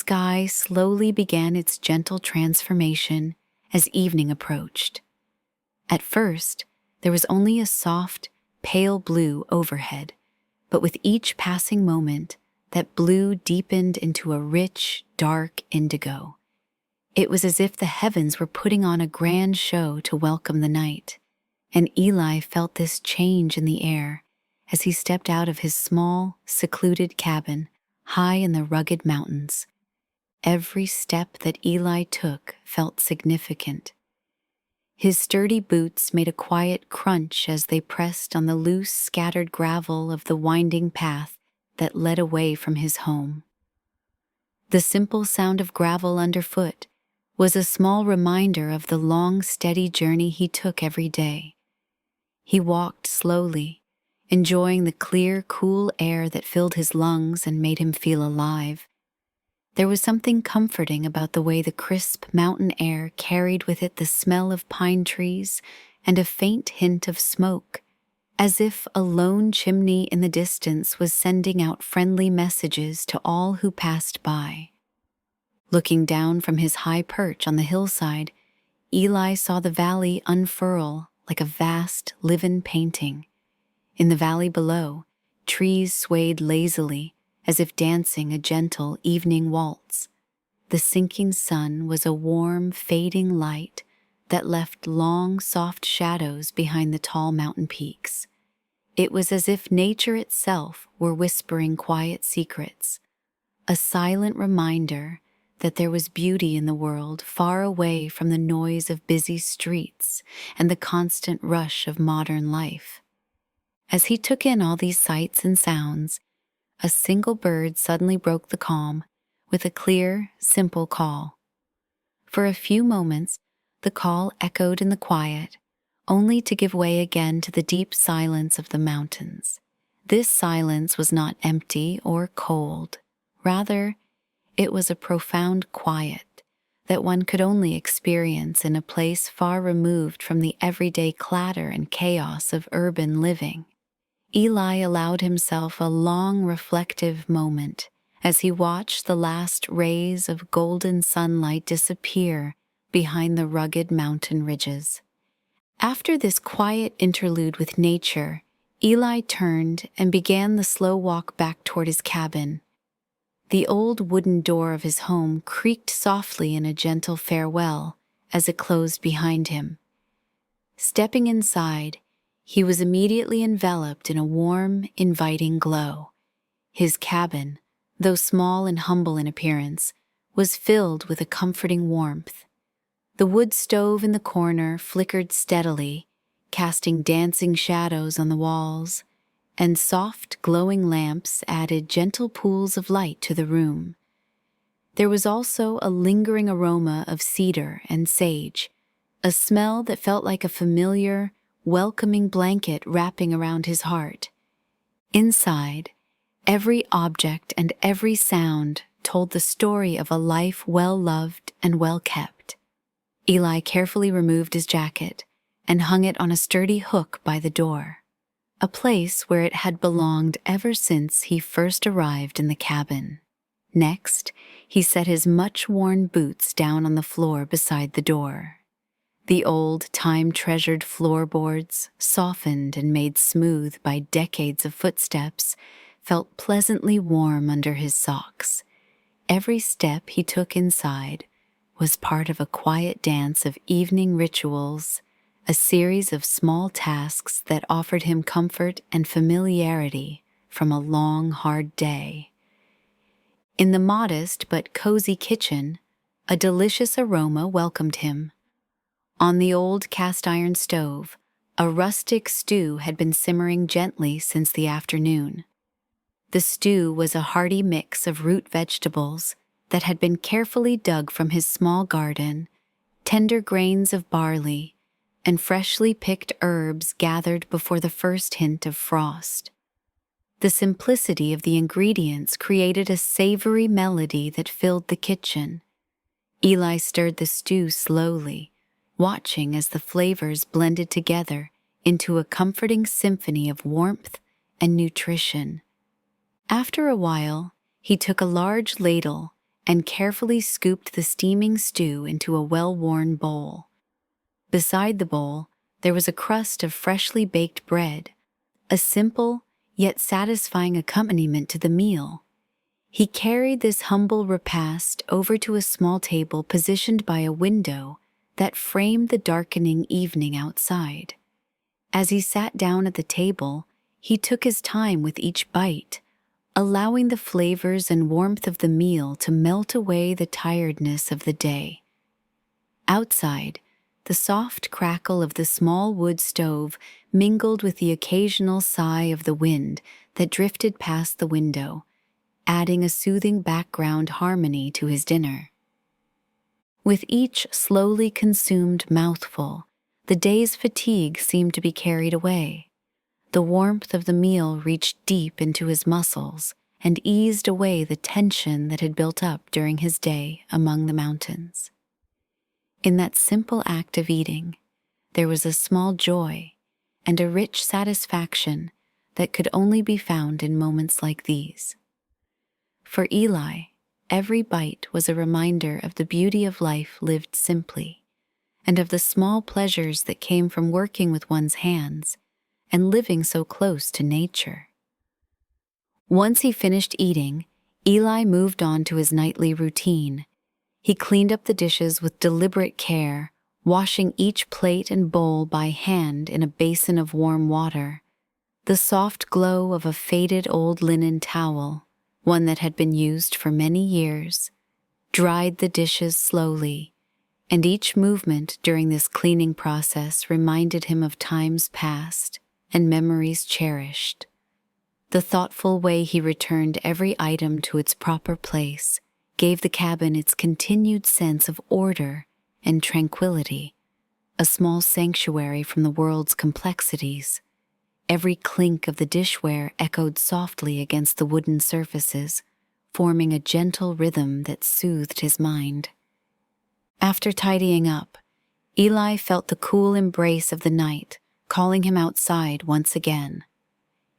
sky slowly began its gentle transformation as evening approached. At first, there was only a soft, pale blue overhead, but with each passing moment, that blue deepened into a rich, dark indigo. It was as if the heavens were putting on a grand show to welcome the night, and Eli felt this change in the air as he stepped out of his small, secluded cabin high in the rugged mountains. Every step that Eli took felt significant. His sturdy boots made a quiet crunch as they pressed on the loose, scattered gravel of the winding path that led away from his home. The simple sound of gravel underfoot was a small reminder of the long, steady journey he took every day. He walked slowly, enjoying the clear, cool air that filled his lungs and made him feel alive. There was something comforting about the way the crisp mountain air carried with it the smell of pine trees and a faint hint of smoke, as if a lone chimney in the distance was sending out friendly messages to all who passed by. Looking down from his high perch on the hillside, Eli saw the valley unfurl like a vast, living painting. In the valley below, trees swayed lazily, as if dancing a gentle evening waltz. The sinking sun was a warm, fading light that left long, soft shadows behind the tall mountain peaks. It was as if nature itself were whispering quiet secrets, a silent reminder that there was beauty in the world far away from the noise of busy streets and the constant rush of modern life. As he took in all these sights and sounds, a single bird suddenly broke the calm with a clear, simple call. For a few moments, the call echoed in the quiet, only to give way again to the deep silence of the mountains. This silence was not empty or cold. Rather, it was a profound quiet that one could only experience in a place far removed from the everyday clatter and chaos of urban living. Eli allowed himself a long, reflective moment as he watched the last rays of golden sunlight disappear behind the rugged mountain ridges. After this quiet interlude with nature, Eli turned and began the slow walk back toward his cabin. The old wooden door of his home creaked softly in a gentle farewell as it closed behind him. Stepping inside, he was immediately enveloped in a warm, inviting glow. His cabin, though small and humble in appearance, was filled with a comforting warmth. The wood stove in the corner flickered steadily, casting dancing shadows on the walls, and soft, glowing lamps added gentle pools of light to the room. There was also a lingering aroma of cedar and sage, a smell that felt like a familiar, welcoming blanket wrapping around his heart. Inside, every object and every sound told the story of a life well-loved and well-kept. Eli carefully removed his jacket and hung it on a sturdy hook by the door, a place where it had belonged ever since he first arrived in the cabin. Next, he set his much-worn boots down on the floor beside the door. The old, time-treasured floorboards, softened and made smooth by decades of footsteps, felt pleasantly warm under his socks. Every step he took inside was part of a quiet dance of evening rituals, a series of small tasks that offered him comfort and familiarity from a long, hard day. In the modest but cozy kitchen, a delicious aroma welcomed him. On the old cast-iron stove, a rustic stew had been simmering gently since the afternoon. The stew was a hearty mix of root vegetables that had been carefully dug from his small garden, tender grains of barley, and freshly picked herbs gathered before the first hint of frost. The simplicity of the ingredients created a savory melody that filled the kitchen. Eli stirred the stew slowly, watching as the flavors blended together into a comforting symphony of warmth and nutrition. After a while, he took a large ladle and carefully scooped the steaming stew into a well-worn bowl. Beside the bowl, there was a crust of freshly baked bread, a simple yet satisfying accompaniment to the meal. He carried this humble repast over to a small table positioned by a window that framed the darkening evening outside. As he sat down at the table, he took his time with each bite, allowing the flavors and warmth of the meal to melt away the tiredness of the day. Outside, the soft crackle of the small wood stove mingled with the occasional sigh of the wind that drifted past the window, adding a soothing background harmony to his dinner. With each slowly consumed mouthful, the day's fatigue seemed to be carried away. The warmth of the meal reached deep into his muscles and eased away the tension that had built up during his day among the mountains. In that simple act of eating, there was a small joy and a rich satisfaction that could only be found in moments like these. For Eli, every bite was a reminder of the beauty of life lived simply, and of the small pleasures that came from working with one's hands and living so close to nature. Once he finished eating, Eli moved on to his nightly routine. He cleaned up the dishes with deliberate care, washing each plate and bowl by hand in a basin of warm water. The soft glow of a faded old linen towel, one that had been used for many years, dried the dishes slowly, and each movement during this cleaning process reminded him of times past and memories cherished. The thoughtful way he returned every item to its proper place gave the cabin its continued sense of order and tranquility, a small sanctuary from the world's complexities. Every clink of the dishware echoed softly against the wooden surfaces, forming a gentle rhythm that soothed his mind. After tidying up, Eli felt the cool embrace of the night, calling him outside once again.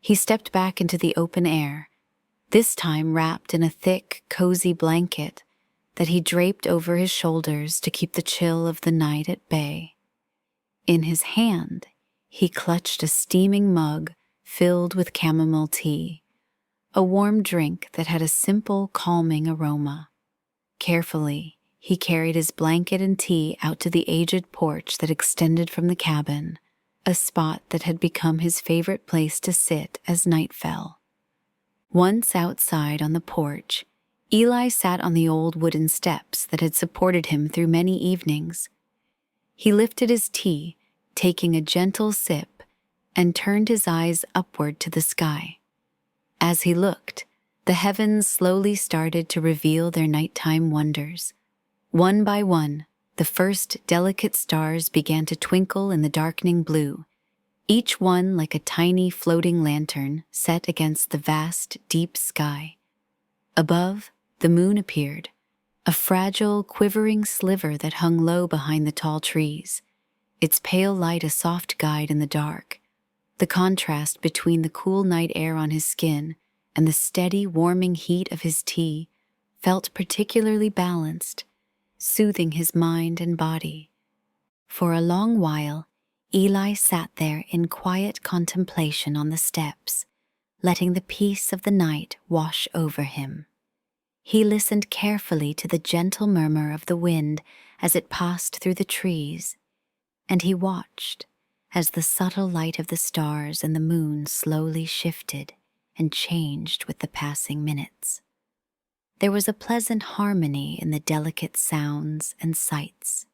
He stepped back into the open air, this time wrapped in a thick, cozy blanket that he draped over his shoulders to keep the chill of the night at bay. In his hand, he clutched a steaming mug filled with chamomile tea, a warm drink that had a simple, calming aroma. Carefully, he carried his blanket and tea out to the aged porch that extended from the cabin, a spot that had become his favorite place to sit as night fell. Once outside on the porch, Eli sat on the old wooden steps that had supported him through many evenings. He lifted his tea, taking a gentle sip, and turned his eyes upward to the sky. As he looked, the heavens slowly started to reveal their nighttime wonders. One by one, the first delicate stars began to twinkle in the darkening blue, each one like a tiny floating lantern set against the vast, deep sky. Above, the moon appeared, a fragile, quivering sliver that hung low behind the tall trees, its pale light a soft guide in the dark. The contrast between the cool night air on his skin and the steady, warming heat of his tea felt particularly balanced, soothing his mind and body. For a long while, Eli sat there in quiet contemplation on the steps, letting the peace of the night wash over him. He listened carefully to the gentle murmur of the wind as it passed through the trees, and he watched as the subtle light of the stars and the moon slowly shifted and changed with the passing minutes. There was a pleasant harmony in the delicate sounds and sights,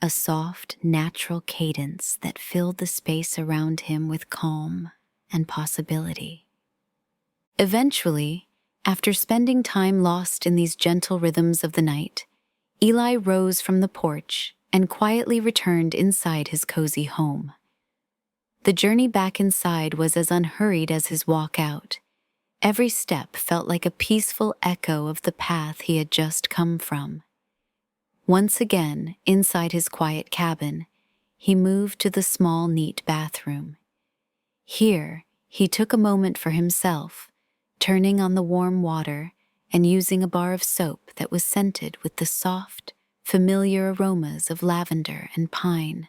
a soft, natural cadence that filled the space around him with calm and possibility. Eventually, after spending time lost in these gentle rhythms of the night, Eli rose from the porch and quietly returned inside his cozy home. The journey back inside was as unhurried as his walk out. Every step felt like a peaceful echo of the path he had just come from. Once again, inside his quiet cabin, he moved to the small, neat bathroom. Here, he took a moment for himself, turning on the warm water and using a bar of soap that was scented with the soft, familiar aromas of lavender and pine.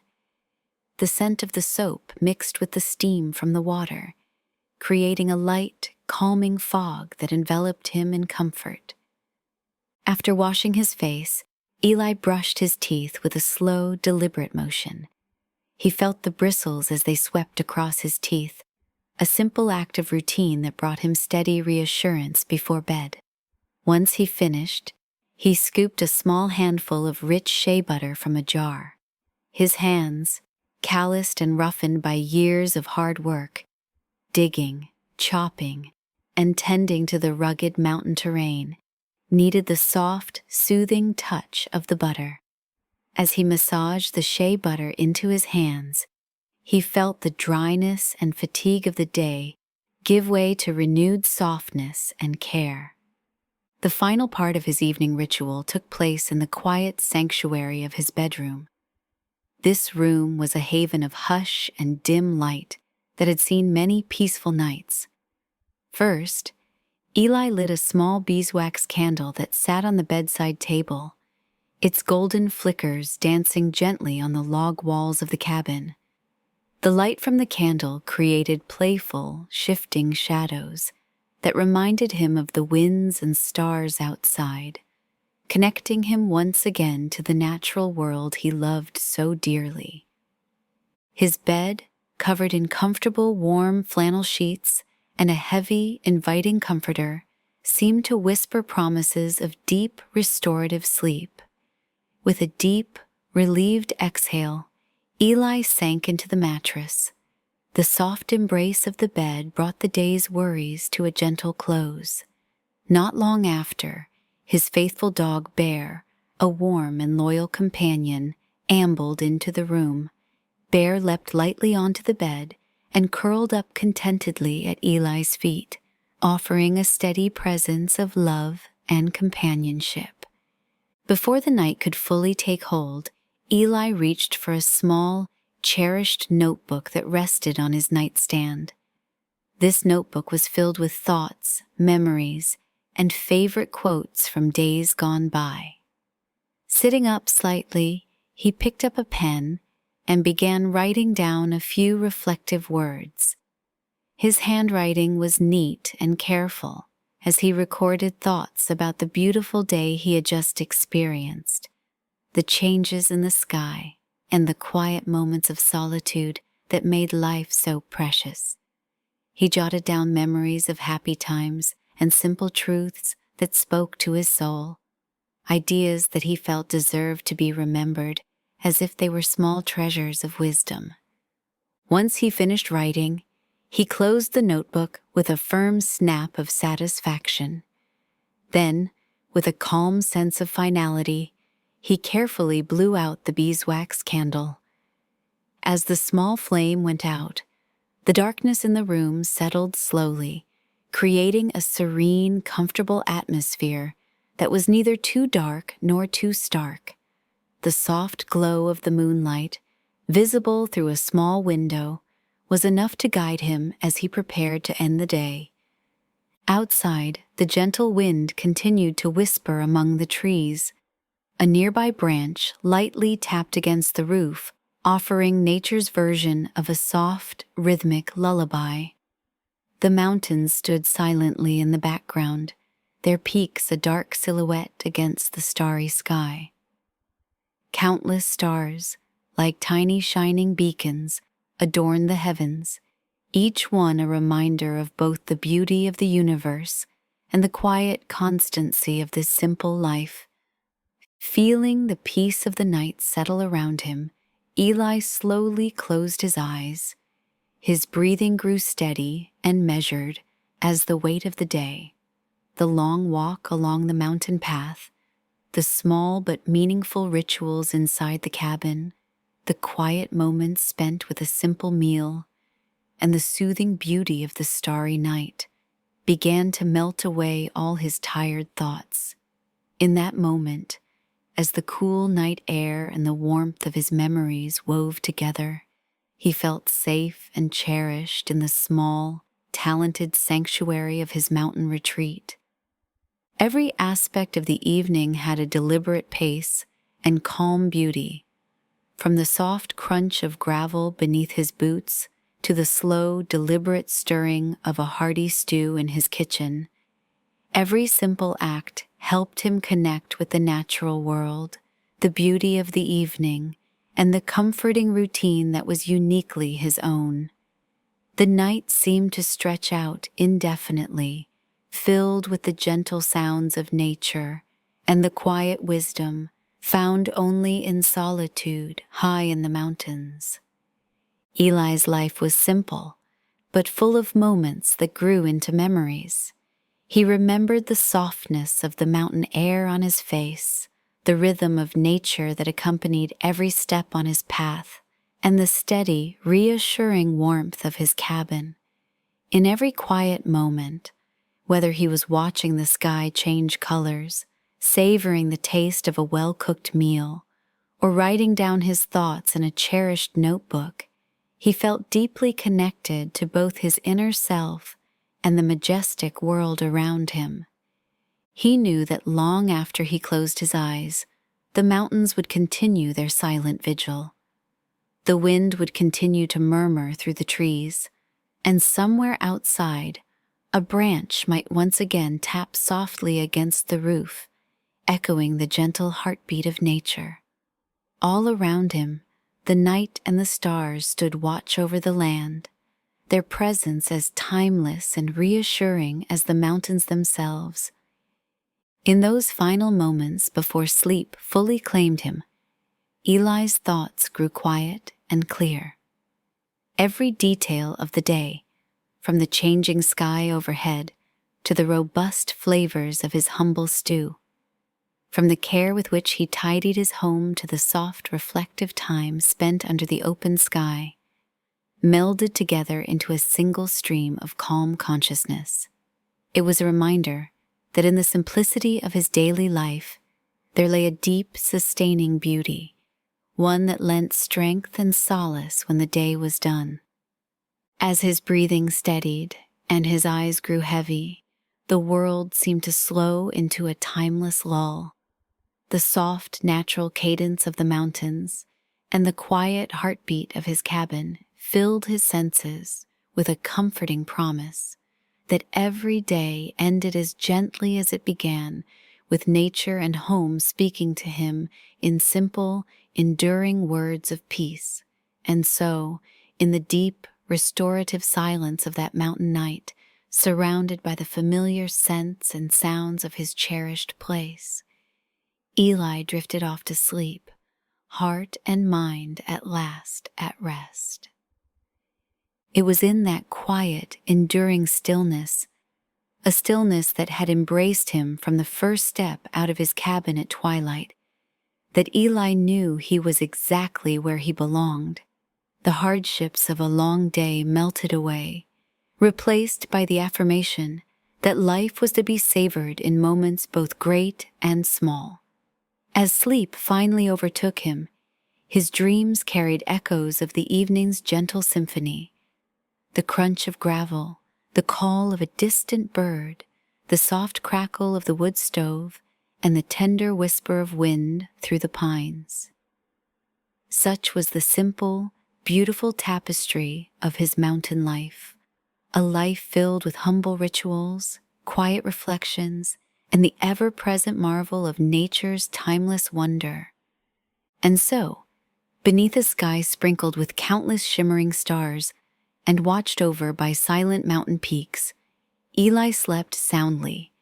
The scent of the soap mixed with the steam from the water, creating a light, calming fog that enveloped him in comfort. After washing his face, Eli brushed his teeth with a slow, deliberate motion. He felt the bristles as they swept across his teeth, a simple act of routine that brought him steady reassurance before bed. Once he finished, he scooped a small handful of rich shea butter from a jar. His hands, calloused and roughened by years of hard work, digging, chopping, and tending to the rugged mountain terrain, needed the soft, soothing touch of the butter. As he massaged the shea butter into his hands, he felt the dryness and fatigue of the day give way to renewed softness and care. The final part of his evening ritual took place in the quiet sanctuary of his bedroom. This room was a haven of hush and dim light that had seen many peaceful nights. First, Eli lit a small beeswax candle that sat on the bedside table, its golden flickers dancing gently on the log walls of the cabin. The light from the candle created playful, shifting shadows that reminded him of the winds and stars outside, connecting him once again to the natural world he loved so dearly. His bed, covered in comfortable, warm flannel sheets and a heavy, inviting comforter, seemed to whisper promises of deep, restorative sleep. With a deep, relieved exhale, Eli sank into the mattress. The soft embrace of the bed brought the day's worries to a gentle close. Not long after, his faithful dog Bear, a warm and loyal companion, ambled into the room. Bear leapt lightly onto the bed and curled up contentedly at Eli's feet, offering a steady presence of love and companionship. Before the night could fully take hold, Eli reached for a small, cherished notebook that rested on his nightstand. This notebook was filled with thoughts, memories, and favorite quotes from days gone by. Sitting up slightly, he picked up a pen and began writing down a few reflective words. His handwriting was neat and careful as he recorded thoughts about the beautiful day he had just experienced, the changes in the sky, and the quiet moments of solitude that made life so precious. He jotted down memories of happy times and simple truths that spoke to his soul, ideas that he felt deserved to be remembered as if they were small treasures of wisdom. Once he finished writing, he closed the notebook with a firm snap of satisfaction. Then, with a calm sense of finality, he carefully blew out the beeswax candle. As the small flame went out, the darkness in the room settled slowly, creating a serene, comfortable atmosphere that was neither too dark nor too stark. The soft glow of the moonlight, visible through a small window, was enough to guide him as he prepared to end the day. Outside, the gentle wind continued to whisper among the trees. A nearby branch lightly tapped against the roof, offering nature's version of a soft, rhythmic lullaby. The mountains stood silently in the background, their peaks a dark silhouette against the starry sky. Countless stars, like tiny shining beacons, adorned the heavens, each one a reminder of both the beauty of the universe and the quiet constancy of this simple life. Feeling the peace of the night settle around him, Eli slowly closed his eyes. His breathing grew steady and measured as the weight of the day, the long walk along the mountain path, the small but meaningful rituals inside the cabin, the quiet moments spent with a simple meal, and the soothing beauty of the starry night began to melt away all his tired thoughts. In that moment, as the cool night air and the warmth of his memories wove together, he felt safe and cherished in the small, talented sanctuary of his mountain retreat. Every aspect of the evening had a deliberate pace and calm beauty, from the soft crunch of gravel beneath his boots to the slow, deliberate stirring of a hearty stew in his kitchen. Every simple act helped him connect with the natural world, the beauty of the evening, and the comforting routine that was uniquely his own. The night seemed to stretch out indefinitely, filled with the gentle sounds of nature and the quiet wisdom found only in solitude high in the mountains. Eli's life was simple, but full of moments that grew into memories. He remembered the softness of the mountain air on his face, the rhythm of nature that accompanied every step on his path, and the steady, reassuring warmth of his cabin. In every quiet moment, whether he was watching the sky change colors, savoring the taste of a well-cooked meal, or writing down his thoughts in a cherished notebook, he felt deeply connected to both his inner self and the majestic world around him. He knew that long after he closed his eyes, the mountains would continue their silent vigil. The wind would continue to murmur through the trees, and somewhere outside, a branch might once again tap softly against the roof, echoing the gentle heartbeat of nature. All around him, the night and the stars stood watch over the land, their presence as timeless and reassuring as the mountains themselves. In those final moments before sleep fully claimed him, Eli's thoughts grew quiet and clear. Every detail of the day, from the changing sky overhead to the robust flavors of his humble stew, from the care with which he tidied his home to the soft, reflective time spent under the open sky, melded together into a single stream of calm consciousness. It was a reminder that in the simplicity of his daily life, there lay a deep, sustaining beauty, one that lent strength and solace when the day was done. As his breathing steadied and his eyes grew heavy, the world seemed to slow into a timeless lull. The soft, natural cadence of the mountains and the quiet heartbeat of his cabin filled his senses with a comforting promise that every day ended as gently as it began, with nature and home speaking to him in simple, enduring words of peace. And so, in the deep, restorative silence of that mountain night, surrounded by the familiar scents and sounds of his cherished place, Eli drifted off to sleep, heart and mind at last at rest. It was in that quiet, enduring stillness, a stillness that had embraced him from the first step out of his cabin at twilight, that Eli knew he was exactly where he belonged. The hardships of a long day melted away, replaced by the affirmation that life was to be savored in moments both great and small. As sleep finally overtook him, his dreams carried echoes of the evening's gentle symphony. The crunch of gravel, the call of a distant bird, the soft crackle of the wood stove, and the tender whisper of wind through the pines. Such was the simple, beautiful tapestry of his mountain life, a life filled with humble rituals, quiet reflections, and the ever-present marvel of nature's timeless wonder. And so, beneath a sky sprinkled with countless shimmering stars and watched over by silent mountain peaks, Eli slept soundly,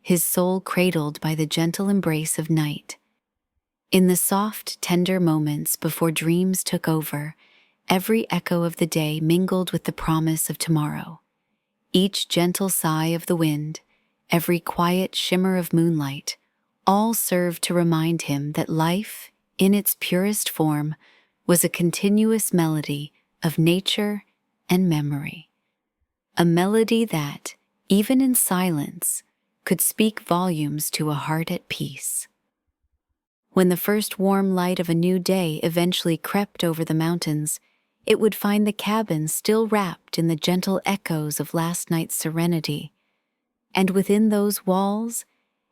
his soul cradled by the gentle embrace of night. In the soft, tender moments before dreams took over, every echo of the day mingled with the promise of tomorrow. Each gentle sigh of the wind, every quiet shimmer of moonlight, all served to remind him that life, in its purest form, was a continuous melody of nature and memory. A melody that, even in silence, could speak volumes to a heart at peace. When the first warm light of a new day eventually crept over the mountains, it would find the cabin still wrapped in the gentle echoes of last night's serenity. And within those walls,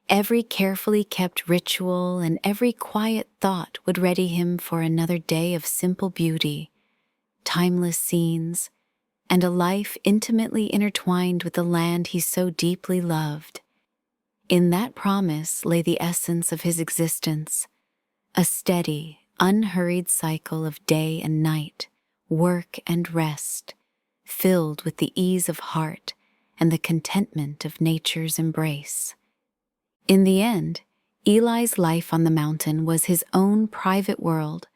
Every carefully kept ritual and every quiet thought would ready him for another day of simple beauty, timeless scenes, and a life intimately intertwined with the land he so deeply loved. In that promise lay the essence of his existence, a steady, unhurried cycle of day and night, work and rest, filled with the ease of heart and the contentment of nature's embrace. In the end, Eli's life on the mountain was his own private world,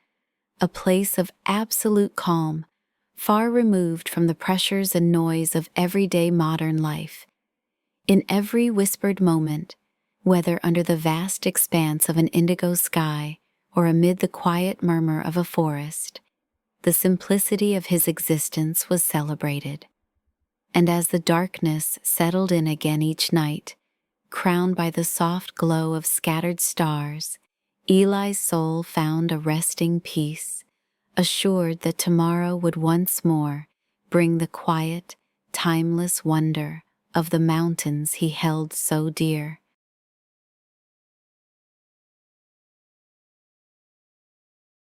a place of absolute calm, far removed from the pressures and noise of everyday modern life. In every whispered moment, whether under the vast expanse of an indigo sky or amid the quiet murmur of a forest, the simplicity of his existence was celebrated. And as the darkness settled in again each night, crowned by the soft glow of scattered stars, Eli's soul found a resting peace, assured that tomorrow would once more bring the quiet, timeless wonder of the mountains he held so dear.